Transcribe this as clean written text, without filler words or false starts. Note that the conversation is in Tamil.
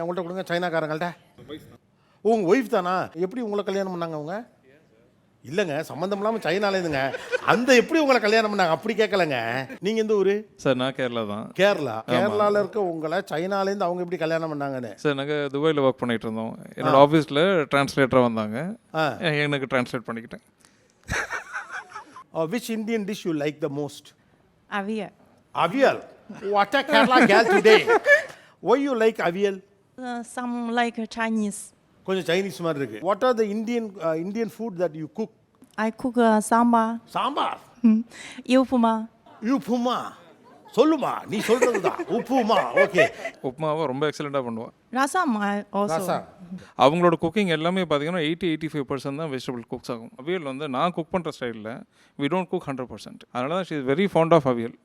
அவங்கள்ட்ட கொடுங்க சைனாக்காரங்கள்ட்ட. உங்கள் ஒய்ஃப் தானா? எப்படி உங்களை கல்யாணம் பண்ணாங்க அவங்க? இல்லைங்க, சம்மந்தம் இல்லாமல் சைனாலேருந்துங்க. அந்த எப்படி உங்களை கல்யாணம் பண்ணாங்க அப்படி கேட்கலங்க. நீங்கள் எந்த ஊர்? சார் நான் கேரளா தான். கேரளா. கேரளாவில் இருக்க உங்களை சைனாலேருந்து அவங்க எப்படி கல்யாணம் பண்ணாங்கன்னு? சார் நாங்கள் துபாயில் ஒர்க் பண்ணிகிட்டு இருந்தோம். என்னோட ஆஃபீஸில் டிரான்ஸ்லேட்டராக வந்தாங்க. எனக்கு டிரான்ஸ்லேட் பண்ணிக்கிட்டேன். Which Indian dish you like the most? Avial. Avial. What a Kerala girl today. Why you like avial? Some like Chinese. கொஞ்சம் சைனீஸ் மாதிரி இருக்கு. What are the Indian food that you cook? I cook sambar. Sambar. Upma. Upma. சொல்லுமா, நீ சொல்றது தான். உப்புமா. ஓகே. உப்புமாவை ரொம்ப எக்ஸலண்ட்டாக பண்ணுவேன். Rasam also. ரசா. அவங்களோட குக்கிங் எல்லாமே பார்த்தீங்கன்னா 80-85% தான் வெஜிடபிள் குக்ஸ் ஆகும். அவியல் வந்து நான் குக் பண்ணுற ஸ்டைலில் வி டோன்ட் குக் 100%. அதனால தான் she is very fond of aviyal.